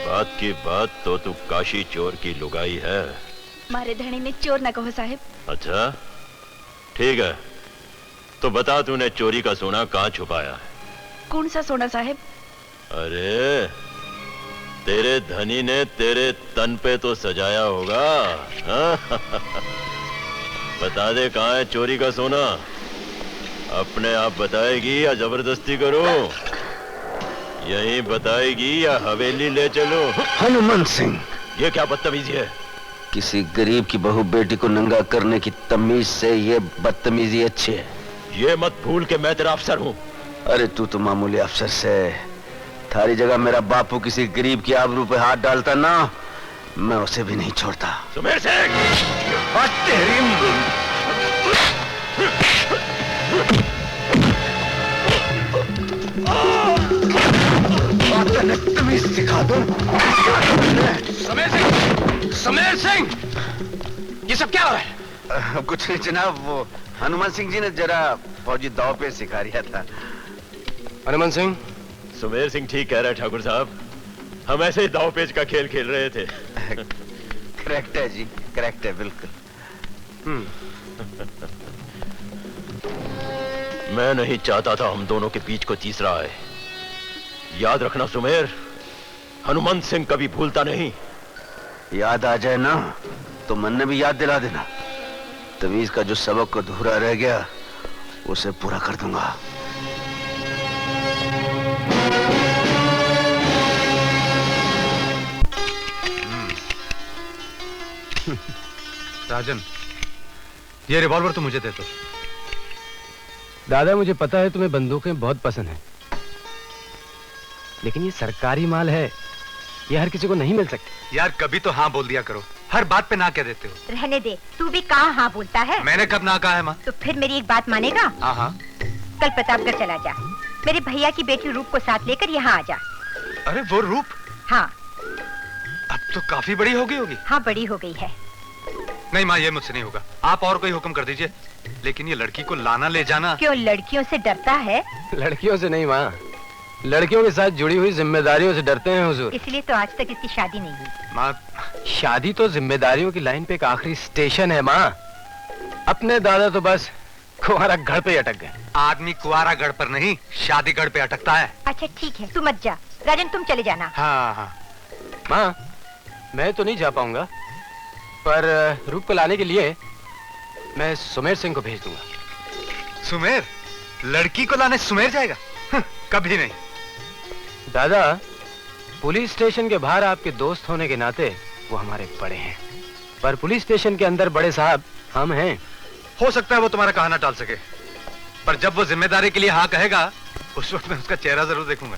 बात की बात तो तू काशी चोर की लुगाई है। मारे धनी ने चोर न कहो साहेब। अच्छा ठीक है, तो बता तूने चोरी का सोना कहाँ छुपाया है? कौन सा सोना साहेब? अरे तेरे धनी ने तेरे तन पे तो सजाया होगा। हाँ? बता दे कहाँ है चोरी का सोना। अपने आप बताएगी या जबरदस्ती करूं? यहीं बताएगी या हवेली ले चलूं? हनुमान सिंह, ये क्या बदतमीजी है? किसी गरीब की बहू बेटी को नंगा करने की तमीज से ये बदतमीजी अच्छी है। ये मत भूल के मैं तेरा अफसर हूँ। अरे तू तो मामूली अफसर से, थारी जगह मेरा बापू किसी गरीब की आबरू पे हाथ डालता ना, मैं उसे भी नहीं छोड़ता। सुमेर सिंह! तमीज सिखा दो। सुमेर सिंह! सुमेर सिंह! ये सब क्या हो रहा है? कुछ नहीं जनाब, वो हनुमान सिंह जी ने जरा फौजी दाव पे सिखा रिया था। हनुमान सिंह, सुमेर सिंह ठीक कह रहा है ठाकुर साहब, हम ऐसे ही दाव पेच का खेल खेल रहे थे। करेक्ट है जी, करेक्ट है बिल्कुल। मैं नहीं चाहता था हम दोनों के बीच को तीसरा आए। याद रखना सुमेर, हनुमान सिंह कभी भूलता नहीं। याद आ जाए ना तो मन ने भी याद दिला देना। तमीज का जो सबक अधूरा रह गया उसे पूरा कर दूंगा। राजन, ये रिवॉल्वर तो मुझे दे दो। दादा, मुझे पता है तुम्हें बंदूकें बहुत पसंद हैं, लेकिन ये सरकारी माल है, ये हर किसी को नहीं मिल सकती। यार कभी तो हाँ बोल दिया करो, हर बात पे ना कह देते हो। रहने दे, तू भी कहाँ हाँ बोलता है? मैंने कब ना कहा है माँ? तो फिर मेरी एक बात मानेगा? हाँ हाँ। कल प्रतापगढ़ चला जा, मेरे भैया की बेटी रूप को साथ लेकर यहाँ आ जा। अरे वो रूप? हाँ। अब तो काफी बड़ी हो गई होगी। हाँ बड़ी हो गई है। नहीं माँ, ये मुझसे नहीं होगा, आप और कोई हुक्म कर दीजिए, लेकिन ये लड़की को लाना ले जाना। क्यों, लड़कियों से डरता है? लड़कियों से नहीं माँ, लड़कियों के साथ जुड़ी हुई जिम्मेदारियों से डरते हैं हुजूर। इसलिए तो आज तक इसकी शादी नहीं हुई। माँ, शादी तो जिम्मेदारियों की लाइन पे एक आखिरी स्टेशन है माँ। अपने दादा तो बस कुंवारा गढ़ पे अटक गए। आदमी कुंवारा गढ़ पर नहीं, शादी गढ़ पे अटकता है। अच्छा ठीक है, तू मत जा। राजन तुम चले जाना। हाँ हाँ। माँ, मैं तो नहीं जा पाऊंगा, पर रूप को लाने के लिए मैं सुमेर सिंह को भेज दूंगा। सुमेर? लड़की को लाने सुमेर जाएगा? कभी नहीं। दादा, पुलिस स्टेशन के बाहर आपके दोस्त होने के नाते वो हमारे बड़े हैं, पर पुलिस स्टेशन के अंदर बड़े साहब हम हैं। हो सकता है वो तुम्हारा कहना टाल सके, पर जब वो जिम्मेदारी के लिए हाँ कहेगा उस वक्त मैं उसका चेहरा जरूर देखूंगा।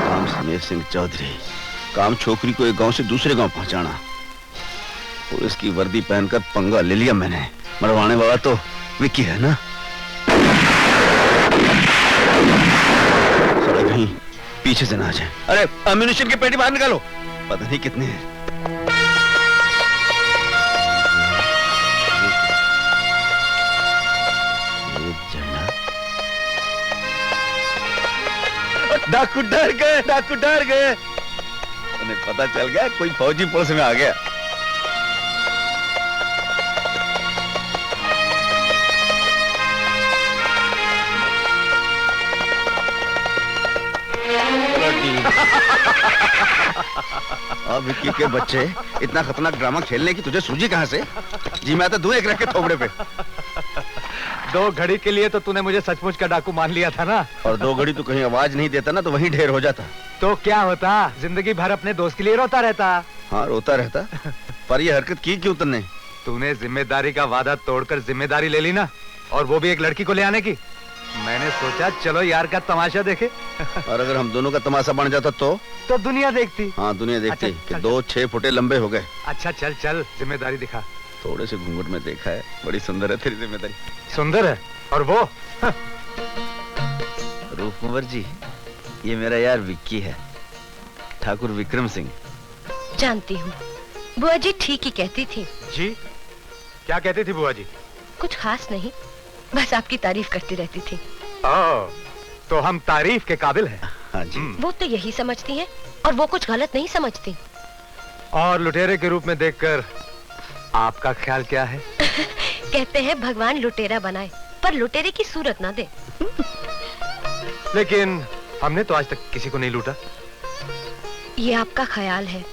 काम सुमेर सिंह चौधरी, काम छोकरी को एक गांव से दूसरे गांव पहुंचाना। पुलिस की वर्दी पहनकर पंगा ले लिया मैंने। मरवाने वाला तो विक्की है ना। साला कहीं पीछे से ना आ जाए। अरे अम्युनिशन की पेटी बाहर निकालो, पता नहीं कितने हैं। डाकू डर गए, डाकू डर गए। उन्हें पता चल गया कोई फौजी पुलिस में आ गया। अब विक्की के बच्चे, इतना खतरनाक ड्रामा खेलने की तुझे सूझी कहां से? जी मैं तो दो एक रख के थोबड़े पे। दो घड़ी के लिए तो तूने मुझे सचमुच का डाकू मान लिया था ना। और दो घड़ी तू कहीं आवाज नहीं देता ना तो वहीं ढेर हो जाता। तो क्या होता, जिंदगी भर अपने दोस्त के लिए रोता रहता। हाँ रोता रहता, पर ये हरकत की क्यों तुमने? तूने जिम्मेदारी का वादा तोड़कर जिम्मेदारी ले ली ना, और वो भी एक लड़की को ले आने की। मैंने सोचा चलो यार का तमाशा देखे। और अगर हम दोनों का तमाशा बन जाता तो दुनिया देखती। हाँ दुनिया देखती। अच्छा, कि 2-6 फुटे लंबे हो गए। अच्छा चल चल, जिम्मेदारी दिखा। थोड़े से घूंघट में देखा है, बड़ी सुंदर है तेरी जिम्मेदारी। सुंदर है? और वो रूप कुंवर जी, ये मेरा यार विक्की है, ठाकुर विक्रम सिंह। जानती हूँ, बुआ जी ठीक ही कहती थी। जी क्या कहती थी बुआ जी? कुछ खास नहीं, बस आपकी तारीफ करती रहती थी। ओह, तो हम तारीफ के काबिल हैं। हाँ जी। वो तो यही समझती हैं और वो कुछ गलत नहीं समझती। और लुटेरे के रूप में देखकर आपका ख्याल क्या है? कहते हैं भगवान लुटेरा बनाए पर लुटेरे की सूरत ना दे। लेकिन हमने तो आज तक किसी को नहीं लूटा। ये आपका ख्याल है,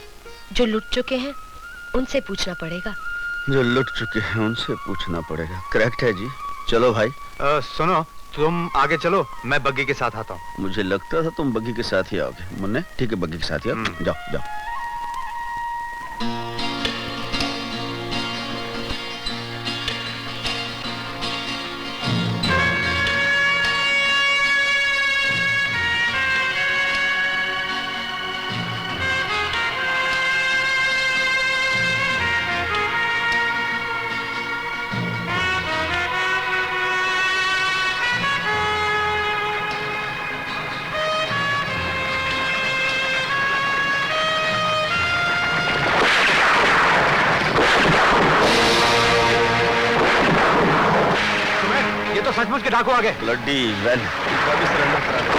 जो लुट चुके हैं उनसे पूछना पड़ेगा। जो लुट चुके हैं उनसे पूछना पड़ेगा। करेक्ट है जी। चलो भाई। सुनो, तुम आगे चलो, मैं बग्गी के साथ आता हूँ। मुझे लगता था तुम बग्गी के साथ ही आओगे। मुन्ने ठीक है, बग्गी के साथ ही आओ। जाओ जाओ। सचमुच के डाकू आ गए। ब्लडी वेल, कभी सरेंडर करा दो।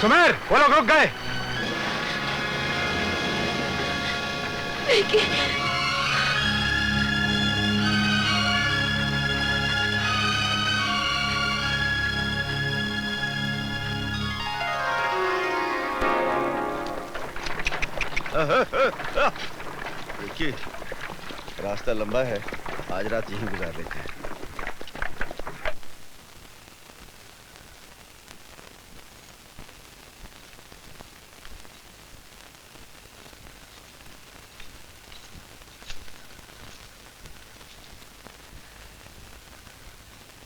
सुमेर, वो लोग रुक गए। देखिए, रास्ता लंबा है, आज रात यहीं गुजार लेते हैं।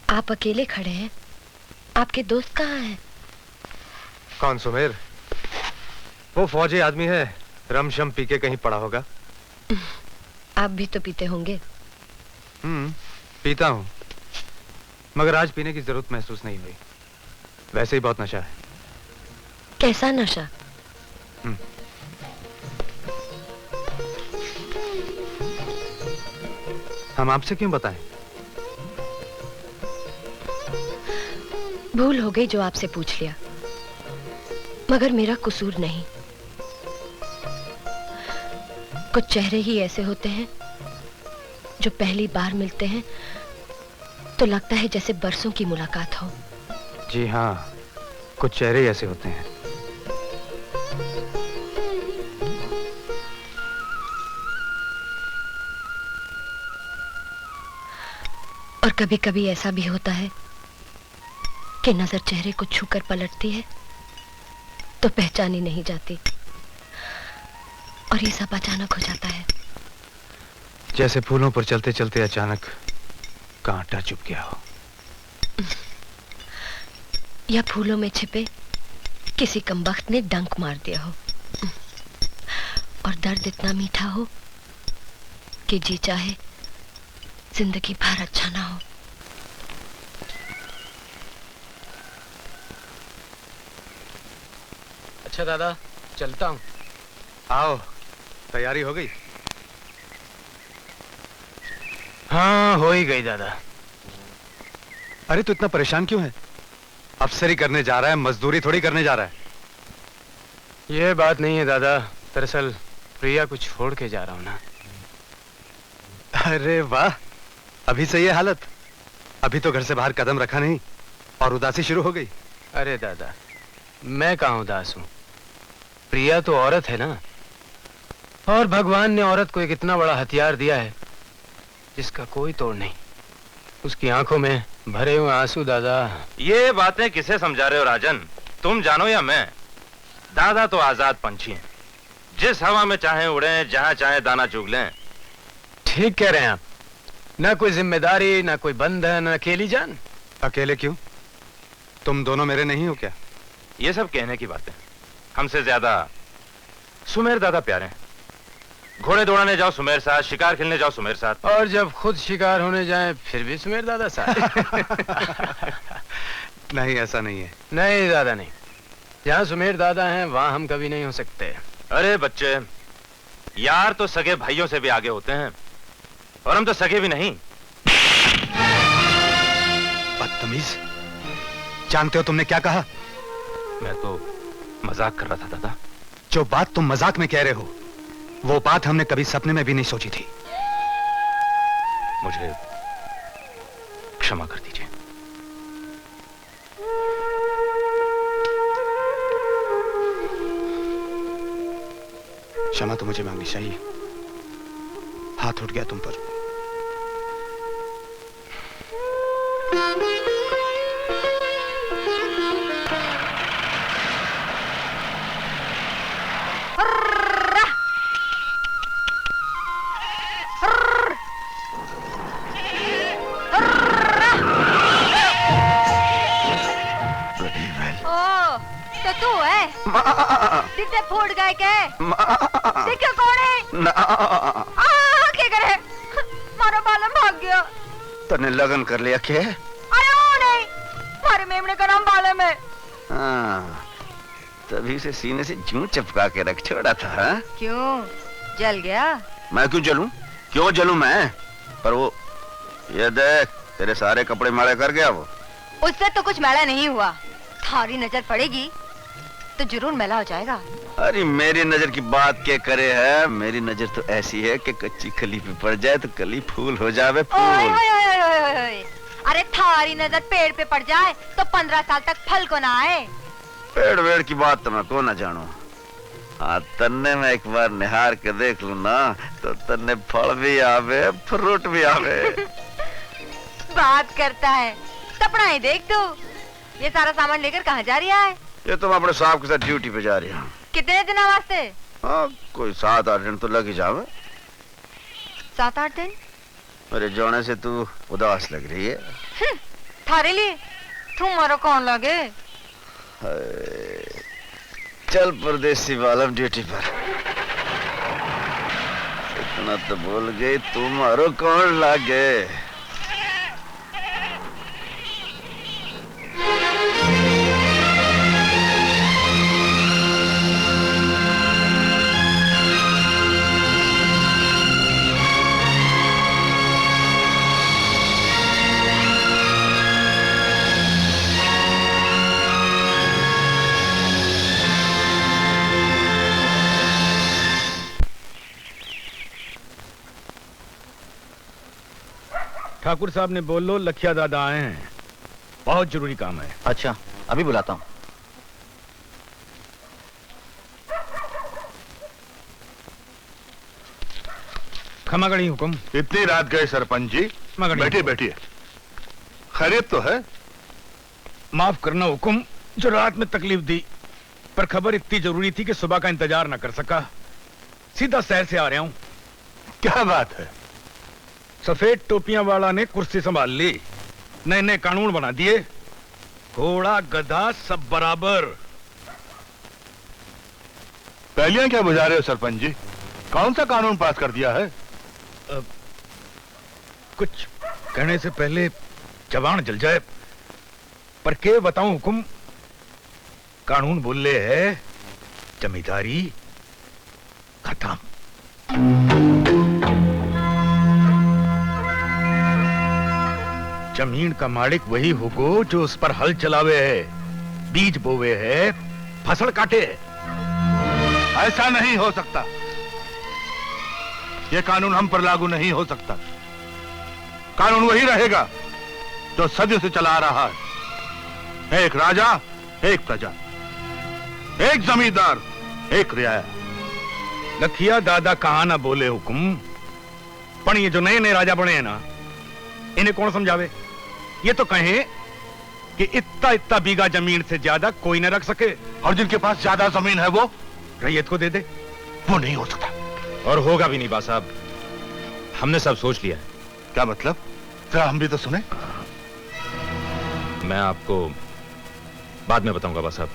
आप अकेले खड़े हैं, आपके दोस्त कहाँ हैं? कौन सुमेर? वो फौजी आदमी है, रम शम पी के कहीं पड़ा होगा। आप भी तो पीते होंगे। पीता हूँ, मगर आज पीने की जरूरत महसूस नहीं हुई। वैसे ही बहुत नशा है। कैसा नशा? हम आपसे क्यों बताएं? भूल हो गई जो आपसे पूछ लिया, मगर मेरा कसूर नहीं। कुछ चेहरे ही ऐसे होते हैं जो पहली बार मिलते हैं तो लगता है जैसे बरसों की मुलाकात हो। जी हाँ, कुछ चेहरे ऐसे होते हैं। और कभी कभी ऐसा भी होता है कि नजर चेहरे को छूकर पलटती है तो पहचानी नहीं जाती और ये सब अचानक हो जाता है। जैसे फूलों पर चलते चलते अचानक कांटा चुभ गया हो। या फूलों में छिपे किसी कमबख्त ने डंक मार दिया हो, और दर्द इतना मीठा हो कि जी चाहे जिंदगी भर अच्छा ना हो। अच्छा दादा, चलता हूँ। आओ, तैयारी हो गई? हाँ, हो ही गई दादा। अरे तू इतना परेशान क्यों है? अफसरी करने जा रहा है, मजदूरी थोड़ी करने जा रहा है। ये बात नहीं है दादा, दरअसल प्रिया को छोड़ के जा रहा हूं ना। अरे वाह, अभी से ये हालत? अभी तो घर से बाहर कदम रखा नहीं और उदासी शुरू हो गई। अरे दादा, मैं कहाँ उदास हूँ? प्रिया तो औरत है ना, और भगवान ने औरत को एक इतना बड़ा हथियार दिया है जिसका कोई तोड़ नहीं। उसकी आंखों में भरे हुए आंसू दादा। ये बातें किसे समझा रहे हो राजन? तुम जानो या मैं? दादा तो आजाद पंछी हैं, जिस हवा में चाहे उड़ें, जहां चाहे दाना चुग लें। ठीक कह रहे हैं आप। ना कोई जिम्मेदारी, ना कोई बंधन, अकेली जान। अकेले क्यों? तुम दोनों मेरे नहीं हो क्या? ये सब कहने की बातें। हमसे ज्यादा सुमेर दादा प्यारे हैं। घोड़े दौड़ाने जाओ सुमेर साथ, शिकार खेलने जाओ सुमेर साथ, और जब खुद शिकार होने जाए फिर भी सुमेर दादा साथ। नहीं, ऐसा नहीं है। नहीं दादा नहीं, जहाँ सुमेर दादा हैं वहाँ हम कभी नहीं हो सकते। अरे बच्चे, यार तो सगे भाइयों से भी आगे होते हैं, और हम तो सगे भी नहीं। बदतमीज, जानते हो तुमने क्या कहा? मैं तो मजाक कर रहा था दादा। जो बात तुम मजाक में कह रहे हो, वो बात हमने कभी सपने में भी नहीं सोची थी। मुझे क्षमा कर दीजिए। क्षमा तो मुझे मांगनी चाहिए। हाथ उठ गया तुम पर। दिते फूट गए के? देखो कौन है? क्या करे? मारो बालम भाग गया। तने लगन कर लिया के? अरे वो नहीं, मारे मेमने का नाम बालम है। हाँ, तभी से सीने से जूं चिपका के रख छोड़ा था। हा? क्यों जल गया? मैं क्यों जलूं? क्यों जलूं मैं? पर वो ये देख, तेरे सारे कपड़े मैले कर गया वो। उससे तो कुछ मैला नहीं हुआ। थारी नजर पड़ेगी तो जरूर मैला हो जाएगा। अरे मेरी नजर की बात क्या करे है? मेरी नजर तो ऐसी है कि कच्ची कली पे पड़ जाए तो कली फूल हो जावे फूल। ओए ओए ओए ओए ओए। अरे थारी नजर पेड़ पे पड़ जाए तो 15 साल तक फल को ना आए। पेड़ वेड़ की बात तो मैं को ना जानू। हाँ, तन्ने में एक बार निहार के देख लू ना तो तन्ने फल भी आवे, फ्रूट भी आवे। बात करता है, सपना ही देख तू। ये सारा सामान लेकर कहाँ जा रही है? ये तो मैं अपने साहब के साथ ड्यूटी पे जा रही हूँ। कितने दिनों वास्ते? हाँ, कोई 7-8 दिन तो लग ही जावे। 7-8 दिन? मेरे जाने से तू उदास लग रही है। थारे लिए तुम्हारा कौन लगे? चल परदेसी वालम ड्यूटी पर। इतना तो बोल गई, तुम्हारो कौन लागे? ठाकुर साहब ने बोल लो लखिया दादा आए हैं, बहुत जरूरी काम है। अच्छा, अभी बुलाता हूँ। खमागड़ी हुक्म। इतनी रात गए सरपंच जी? बैठिए बैठिए। खैरियत तो है? माफ करना हुक्म, जो रात में तकलीफ दी, पर खबर इतनी जरूरी थी कि सुबह का इंतजार न कर सका। सीधा शहर से आ रहा हूँ। क्या बात है? सफेद टोपियां वाला ने कुर्सी संभाल ली, नए नए कानून बना दिए, घोड़ा गधा सब बराबर। पहलियां क्या बुझा रहे हो सरपंच जी? कौन सा कानून पास कर दिया है? कुछ कहने से पहले जबान जल जाए, पर के बताऊं हुकुम। कानून बोले है जमींदारी खत्म। जमीन का मालिक वही होगो जो उस पर हल चलावे है, बीज बोवे है, फसल काटे है। ऐसा नहीं हो सकता। यह कानून हम पर लागू नहीं हो सकता। कानून वही रहेगा जो सदियों से चला आ रहा है। एक राजा, एक प्रजा, एक जमींदार, एक रियाया। लखिया दादा कहा ना बोले हुकुम, पर ये जो नए नए राजा बने हैं ना, इन्हें कौन समझावे? ये तो कहें कि इतना इतना बीघा जमीन से ज्यादा कोई न रख सके, और जिनके पास ज्यादा जमीन है वो रैयत को दे दे। वो नहीं हो सकता। और होगा भी नहीं बा साहब, हमने सब सोच लिया है। क्या मतलब? जरा हम भी तो सुने। मैं आपको बाद में बताऊंगा बा साहब।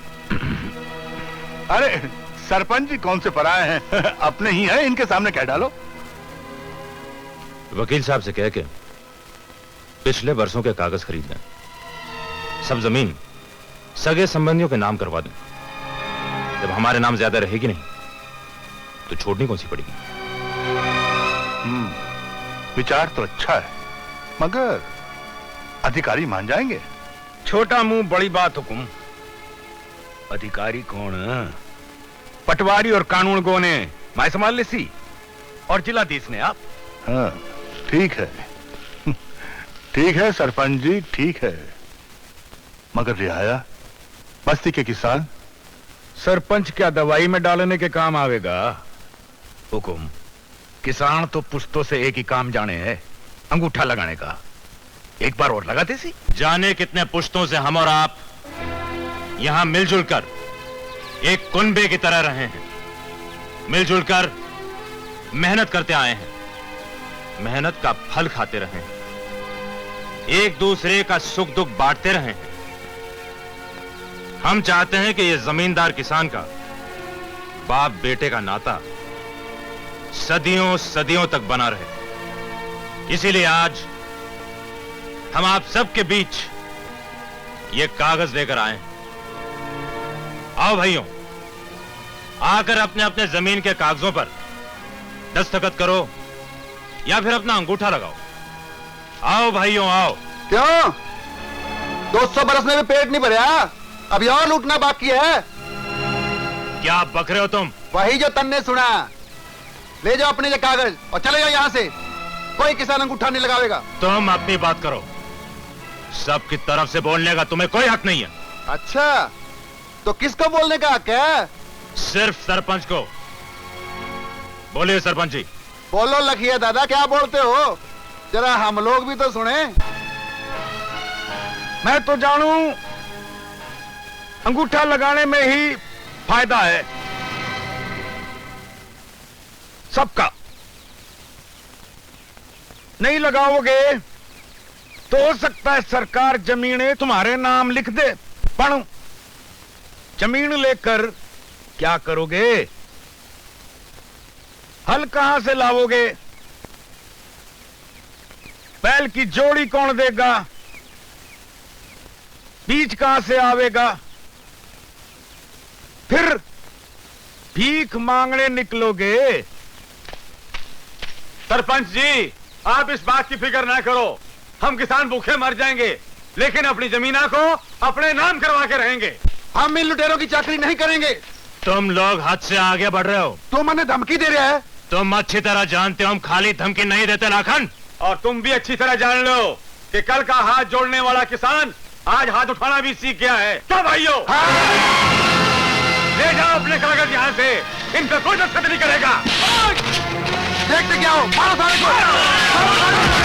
अरे सरपंच जी कौन से पराए हैं? अपने ही हैं, इनके सामने कह डालो। वकील साहब से कह के पिछले वर्षों के कागज खरीद लें, सब जमीन सगे संबंधियों के नाम करवा दें। जब हमारे नाम ज्यादा रहेगी नहीं तो छोड़नी कौन सी पड़ेगी। विचार तो अच्छा है, मगर अधिकारी मान जाएंगे? छोटा मुंह बड़ी बात हुकुम। अधिकारी कौन? पटवारी और कानून को ने मैं संभाल ले सी, और जिलाधीश ने आप। हाँ ठीक है, ठीक है सरपंच जी, ठीक है। मगर रियाया, बस्ती के किसान? सरपंच क्या दवाई में डालने के काम आवेगा? हुकुम, किसान तो पुश्तों से एक ही काम जाने है, अंगूठा लगाने का। एक बार और लगाते सी। जाने कितने पुश्तों से हम और आप यहां मिलजुल कर एक कुनबे की तरह रहे हैं, मिलजुल कर मेहनत करते आए हैं, मेहनत का फल खाते रहे हैं, एक दूसरे का सुख दुख बांटते रहे हैं। हम चाहते हैं कि यह जमींदार किसान का बाप बेटे का नाता सदियों सदियों तक बना रहे। इसीलिए आज हम आप सबके बीच ये कागज लेकर आए हैं। आओ भाइयों, आकर अपने अपने जमीन के कागजों पर दस्तखत करो या फिर अपना अंगूठा लगाओ। आओ भाइयों आओ। क्यों? 200 बरसने में पेट नहीं भरा, अभी और लूटना बाकी है। क्या बक रहे हो तुम? वही जो तन्ने सुना। ले जाओ अपने ये कागज और चले जाओ यहाँ से। कोई किसान अंगूठा नहीं लगावेगा। तुम अपनी बात करो, सबकी तरफ से बोलने का तुम्हें कोई हक नहीं है। अच्छा, तो किसको बोलने का हक है? सिर्फ सरपंच को। बोलिए सरपंच जी। बोलो लखिया दादा, क्या बोलते हो? जरा हम लोग भी तो सुने। मैं तो जानू अंगूठा लगाने में ही फायदा है सबका। नहीं लगाओगे तो हो सकता है सरकार जमीनें तुम्हारे नाम लिख दे। पर जमीन लेकर क्या करोगे? हल कहां से लाओगे? बैल की जोड़ी कौन देगा? बीज कहां से आवेगा? फिर भीख मांगने निकलोगे। सरपंच जी, आप इस बात की फिक्र ना करो, हम किसान भूखे मर जाएंगे, लेकिन अपनी जमीना को अपने नाम करवा के रहेंगे। हम इन लुटेरों की चाकरी नहीं करेंगे। तुम लोग हद से आगे बढ़ रहे हो। तुम हमें धमकी दे रहे हैं। तुम अच्छी तरह जानते हो हम खाली धमकी नहीं देते लाखन। और तुम भी अच्छी तरह जान लो कि कल का हाथ जोड़ने वाला किसान आज हाथ उठाना भी सीख गया है। तो भाइयों, ले जाओ अपने कागज यहाँ से, इन पर कोई दस्तखत नहीं करेगा। देखते क्या हो, मारो सारे को।